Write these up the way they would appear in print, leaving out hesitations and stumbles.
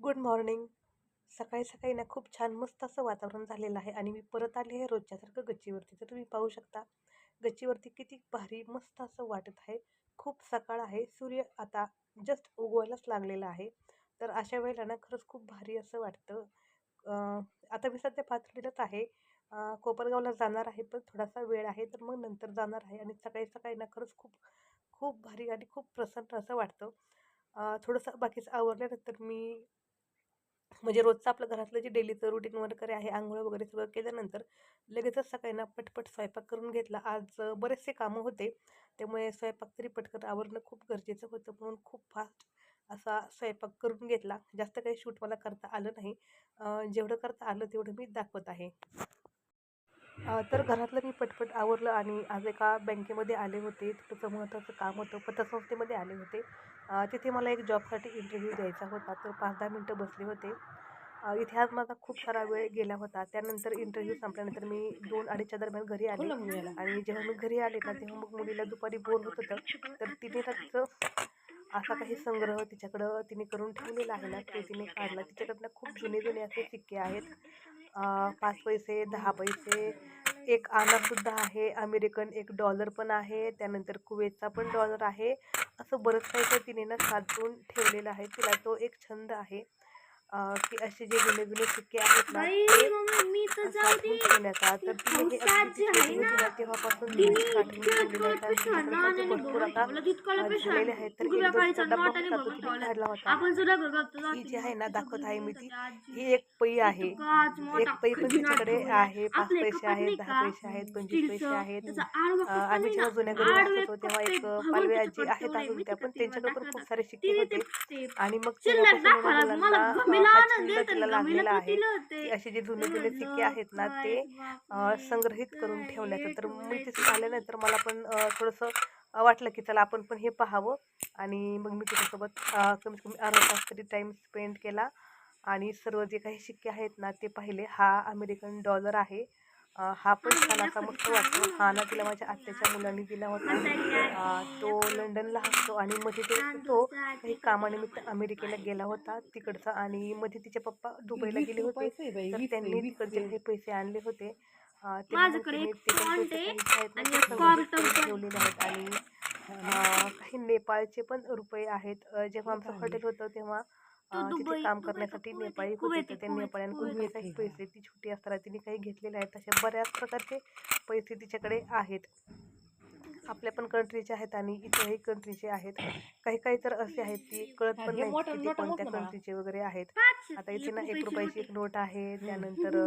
Good morning. सकाळी सकाळी ना खूप छान मस्त असं वातावरण झालेलं आहे आणि मी परत आले आहे रोजच्यासारखं गच्चीवरती. तर तुम्ही पाहू शकता गच्चीवरती किती भारी मस्त असं वाटत आहे. खूप सकाळ आहे, सूर्य आता जस्ट उगवायलाच लागलेला आहे. तर अशा वेळेला ना खरंच खूप भारी असं वाटतं. आता मी सध्या पाथर्डीलाच आहे. कोपरगावला जाणार आहे, पण थोडासा वेळ आहे, तर मग नंतर जाणार आहे. आणि सकाळी सकाळी ना खरंच खूप खूप भारी आणि खूप प्रसन्न असं वाटतं. थोडंसं बाकीचं आवरल्यानंतर मी म्हणजे रोजचं आपलं घरातलं जे डेलीचं रुटीन वगैरे आहे, अंघोळ वगैरे सगळं केल्यानंतर लगेचच सकाळी ना पटपट स्वयंपाक करून घेतला. आज बरेचसे कामं होते, त्यामुळे स्वयंपाक तरी पटकन आवरणं खूप गरजेचं होतं, म्हणून खूप फास्ट असा स्वयंपाक करून घेतला. जास्त काही शूट मला करता आलं नाही. जेवढं करता आलं तेवढं मी दाखवत आहे. तर घरातलं मी पटपट आवरलं आणि आज एका बँकेमध्ये आले होते. थोडंसं महत्त्वाचं काम होतं. पतसंस्थेमध्ये आले होते. तिथे मला एक जॉबसाठी इंटरव्ह्यू द्यायचा होता. तर 5-10 मिनटं बसले होते. इथे आज माझा खूप सारा वेळ गेला होता. त्यानंतर इंटरव्ह्यू संपल्यानंतर मी 2-2:30च्या दरम्यान घरी आले. आणि जेव्हा मी घरी आले ना, तेव्हा मग मुलीला दुपारी बोर होत होतं. तर तिने ना तिचं असा काही संग्रह तिच्याकडं तिने करून ठेवलेला आहे ना, तो तिने काढला. तिच्याकडनं खूप जुने जुने असे सिक्के आहेत. 5 पैसे, 10 पैसे, एक आनासुद्धा आहे, अमेरिकन $1 पण आहे, त्यानंतर कुवेतचा पण डॉलर आहे. असं बरंच काही काही तिने ना साठवून ठेवलेलं आहे. तिला तो एक छंद आहे की असे जे जुने जुने सिक्के आहेत ना ते साठवून ठेवण्याचा. तर तिने हे अगदी ती छोटी होती ना तेव्हापासून तिने साठवून ठेवलेले आहेत आणि तिच्याकडे पण ते भरपूर आता झालेले आहेत. तर एक जो तिचा डब्बा होता तो तिने काढला होता. ही जी आहे ना दाखवत आहे मी ती, ही एक पई आहे. एक पई पण तिच्याकडे आहे. 5 पैसे आहेत, 10 पैसे आहेत, 25 पैसे आहेत. आम्ही जेव्हा जुन्या घरी राहत होतो तेव्हा एक पालवे आजी आहेत अजून त्या, पण त्यांच्याकडे पण खूप सारे शिक्के होते. आणि मग तेव्हापासून आहे ना मुलांना हा छंद तिला लागलेला आहे की असे जे जुने जुने सिक्के आहेत ना ते संग्रहित करून ठेवण्याचं. तर मी तिथे आल्यानंतर मला पण थोडंसं वाटलं की चला आपण पण हे पाहावं. आणि मग मी तिच्यासोबत कमीत कमी अर्धा तास तरी टाईम स्पेंड केला आणि सर्व जे काही शिक्के आहेत ना ते पाहिले. हा अमेरिकन डॉलर आहे. हा पण छान असा मस्त वाटतो. हा ना तिला माझ्या आत्याच्या मुलांनी दिला होता. तो लंडनला असतो आणि मध्ये तो काही कामानिमित्त अमेरिकेला गेला होता तिकडचा. आणि मध्ये तिचे पप्पा दुबईला गेले होते, तर त्यांनी तिकडचे काही पैसे आणले होते. तेव्हा मग तिने ते पण पैसे काही जे आहेत ना ते संग्रहित करून ठेवलेले आहेत. आणि काही नेपाळचे पण रुपये आहेत. जेव्हा आमचं हॉटेल होतं तेव्हा तिथे काम करण्यासाठी नेपाळी होते, तर त्या नेपाळ्यांकडून काही काही पैसे ती छोटी असताना तिने काही घेतलेले आहेत. अशा बऱ्याच प्रकारचे पैसे तिच्याकडे आहेत. आपल्या पण कंट्रीचे आहेत आणि इतरही कंट्रीचे आहेत. काही काही तर असे आहेत की कळत पण नाहीत की ते कोणत्या कंट्रीचे वगैरे आहेत. आता इथे ना ₹1 एक नोट आहे. त्यानंतर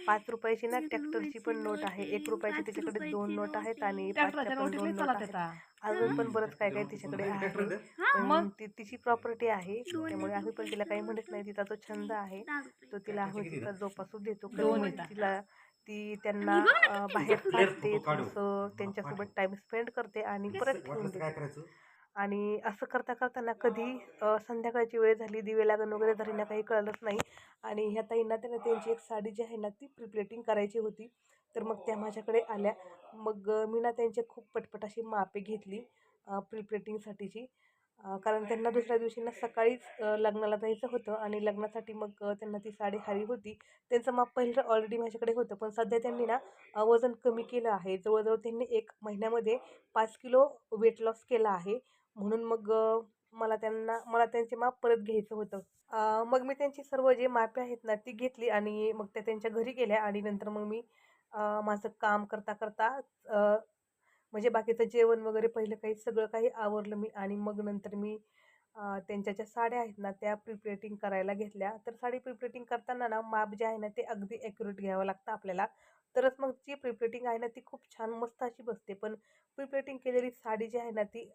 ₹5 ना ट्रॅक्टरची पण नोट आहे. ₹1 तिच्याकडे 2 नोट आहेत आणि 5च्या पण 2 नोट आहेत. अजून पण बरंच काय काय तिच्याकडे आहे. पण ती तिची प्रॉपर्टी आहे, त्यामुळे आम्ही पण तिला काही म्हणत नाही. तिचा तो छंद आहे, तो तिला हवेचा जोपासू देतो. कधी मग तिला ती त्यांना बाहेर काढते, थोडंसं त्यांच्यासोबत टाइम स्पेंड करते आणि परत ठेवून देते. आणि असं करता करताना कधी संध्याकाळची वेळ झाली, दिवे लागण वगैरे झाली ना, काही कळलंच नाही. आणि ह्या ताईंना त्यांना त्यांची एक साडी जी आहे ना ती प्रिप्लेटिंग करायची होती. तर मग त्या माझ्याकडे आल्या. मग मी ना त्यांची खूप पटपट अशी मापे घेतली प्रिप्लेटिंगसाठीची. कारण त्यांना दुसऱ्या दिवशी ना सकाळीच लग्नाला जायचं होतं आणि लग्नासाठी मग त्यांना ती साडी हवी होती. त्यांचं माप पहिलं ऑलरेडी माझ्याकडे होतं, पण सध्या त्यांनी ना वजन कमी केलं आहे. जवळजवळ त्यांनी 1 महिन्यामध्ये 5 किलो वेट लॉस केला आहे. म्हणून मग मला त्यांचे माप परत घ्यायचं होतं. मग मी त्यांची सर्व जे मापे आहेत ना ती घेतली आणि मग त्या त्यांच्या घरी गेल्या. आणि नंतर मग मी माझं काम करता करता म्हणजे बाकीचं जेवण वगैरे पहिलं काही सगळं काही आवरलं मी. आणि मग नंतर मी त्यांच्या ज्या साड्या आहेत ना त्या प्रिप्लेटिंग करायला घेतल्या. तर साडी प्रिप्लेटिंग करताना ना माप जे आहे ना ते अगदी ॲक्युरेट घ्यावं लागतं आपल्याला, तरच मग जी प्रिप्लेटिंग आहे ना ती खूप छान मस्त अशी बसते. पण प्रिप्लेटिंग केलेली साडी जी आहे ना ती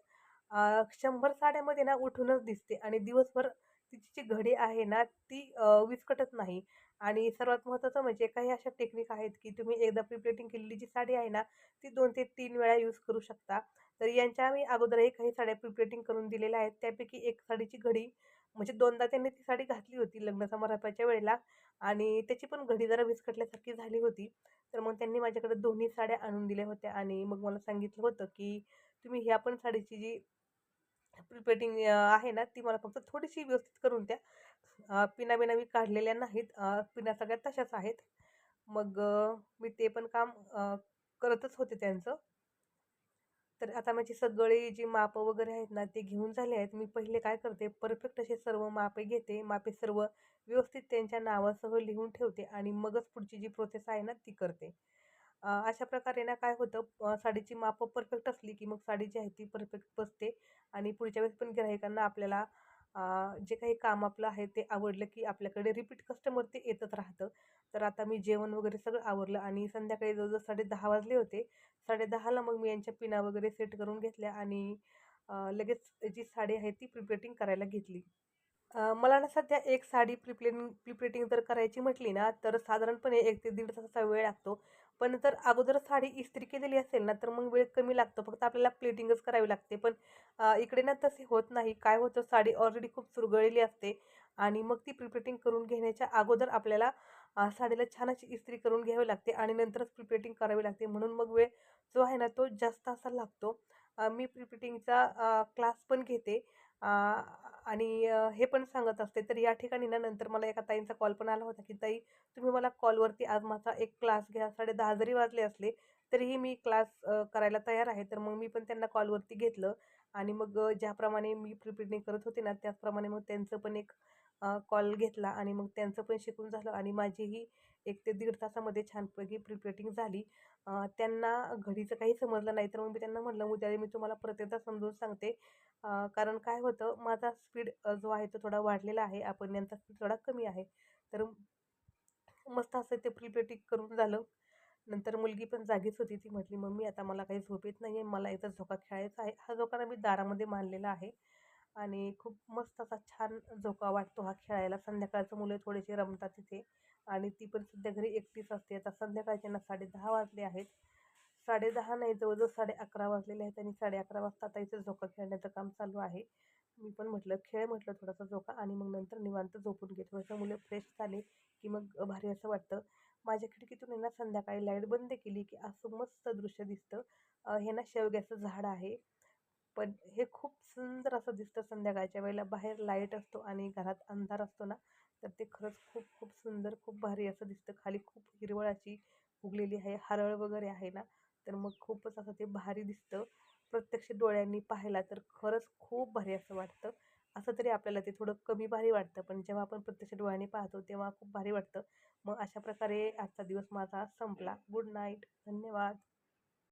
100 साड्यामध्ये ना उठूनच दिसते आणि दिवसभर तिची जी घडी आहे ना ती विस्कटत नाही. आणि सर्वात महत्त्वाचं म्हणजे काही अशा टेक्निक आहेत की तुम्ही एकदा प्रिप्लेटिंग केलेली जी साडी आहे ना ती 2 ते 3 वेळा यूज करू शकता. तर यांच्या मी अगोदरही काही साड्या प्रिप्लेटिंग करून दिलेल्या आहेत. त्यापैकी एक साडीची घडी म्हणजे 2दा त्यांनी ती साडी घातली होती लग्न समारंभाच्या वेळेला आणि त्याची पण घडी जरा विस्कटल्यासारखी झाली होती. तर मग त्यांनी माझ्याकडे दोन्ही साड्या आणून दिल्या होत्या आणि मग मला सांगितलं होतं की तुम्ही ह्या पण साडीची जी प्रिपेटिंग आहे ना ती मला फक्त थोडीशी व्यवस्थित करून द्या. पिना-बिना मी काढलेल्या नाहीत. पिना सगळ्या तशाच आहेत. मग मी ते पण काम करतच होते त्यांचं. तर आता माझी सगळी जी मापं वगैरे आहेत ना, ते घेऊन झाले आहेत. मी पहिले काय करते, परफेक्ट असे सर्व मापे घेते. मापे सर्व व्यवस्थित त्यांच्या नावासह लिहून ठेवते आणि मगच पुढची जी प्रोसेस आहे ना, ती करते. अशा प्रकारे ना काय होतं, साडीची मापं परफेक्ट असली, की मग साडी जी आहे ती परफेक्ट बसते आणि पुढच्या वेळेस पण गिऱ्हाईकांना आपल्याला अ, जे काही काम आपलं आहे ते आवडलं, की आपल्याकडे रिपीट कस्टमर ते येतच राहतं. तर आता मी जेवण वगैरे सगळं आवरलं आणि संध्याकाळी जवळ-जवळ 10:30 वाजले होते. 10:30ला मग मी यांच्या पिना वगैरे सेट करून घेतल्या आणि लगेच जी साडी आहे ती प्रिपेटिंग करायला घेतली. मला ना सध्या एक साडी प्रिप्लेटिंग जर करायची म्हटली ना, तर साधारणपणे 1 ते दीड तासाचा वेळ लागतो. पण जर अगोदर साडी इस्त्री केलेली असेल ना, तर मग वेळ कमी लागतो. फक्त आपल्याला प्लेटिंगच करावी लागते. पण इकडे ना तसे होत नाही. काय होतं, साडी ऑलरेडी खूप चुरगळलेली असते आणि मग ती प्रिप्लेटिंग करून घेण्याच्या अगोदर आपल्याला साडीला छान अशी इस्त्री करून घ्यावी लागते आणि नंतरच प्रिप्लेटिंग करावी लागते. म्हणून मग वेळ जो आहे ना, तो जास्त असा लागतो. मी प्रिप्लेटिंगचा क्लास पण घेते. आणि हे पण सांगत असते. तर या ठिकाणी ना नंतर मला एका ताईंचा कॉल पण आला होता, की "ताई, तुम्ही मला कॉलवरती आज माझा एक क्लास घ्या." 10:30 जरी वाजले असले, तरीही मी क्लास करायला तयार आहे. तर मग मी पण त्यांना कॉलवरती घेतलं आणि मग ज्याप्रमाणे मी प्रिपेअरिंग करत होते ना, त्याचप्रमाणे मग त्यांचं पण एक कॉल घेतला आणि मग त्यांचं पण शिकून झालं आणि माझीही 1 ते दीड तासामध्ये छानपैकी प्रिपेअरिंग झाली. त्यांना घडीचं काही समजलं नाही, तर मग मी त्यांना म्हटलं, "उद्या मी तुम्हाला परत एकदा समजून सांगते." कारण काय होतं, माझा स्पीड जो आहे तो थोडा वाढलेला आहे. आपण यांचा स्पीड थोडा कमी आहे. तर मस्त असं ते प्रिपेटिंग करून झालं. नंतर मुलगी पण जागीच होती. ती म्हटली, "मम्मी, आता मला काही झोप येत नाहीये. मला इथं झोका खेळायचा आहे." हा झोका ना मी दारामध्ये मांडलेला आहे आणि खूप मस्त असा छान झोका वाटतो हा खेळायला. संध्याकाळचं मुलं थोडेसे रमतात तिथे आणि ती पण सध्या घरी एकटीच असते. आता संध्याकाळचे ना 10:30 वाजले आहेत. 10:30 नाही, जवळ-जवळ 11:30 वाजलेले आहेत आणि 11:30 वाजता आता इथे झोका खेळण्याचं काम चालू आहे. मी पण म्हटलं, "खेळ," म्हटलं, "थोडासा झोका आणि मग नंतर निवांत झोपून घे." थोडंसं मुलं फ्रेश झाले, की मग भारी असं वाटतं. माझ्या खिडकीतून आहे ना संध्याकाळी लाईट बंद केली, की असं मस्त दृश्य दिसतं. हे ना शेवग्याचं झाड आहे. पण हे खूप सुंदर असं दिसतं संध्याकाळच्या वेळेला. बाहेर लाईट असतो आणि घरात अंधार असतो ना, तर ते खरंच खूप खूप सुंदर, खूप भारी असं दिसतं. खाली खूप हिरवळ अशी उगलेली आहे, हरळ वगैरे आहे ना, तर मग खूपच असं ते भारी दिसतं. प्रत्यक्ष डोळ्यांनी पाहिला तर खरंच खूप भारी असं वाटतं. असं तरी आपल्याला ते थोडं कमी भारी वाटतं, पण जेव्हा आपण प्रत्यक्ष डोळ्यांनी पाहतो तेव्हा खूप भारी वाटतं. मग अशा प्रकारे आजचा दिवस माझा संपला. Good night. धन्यवाद.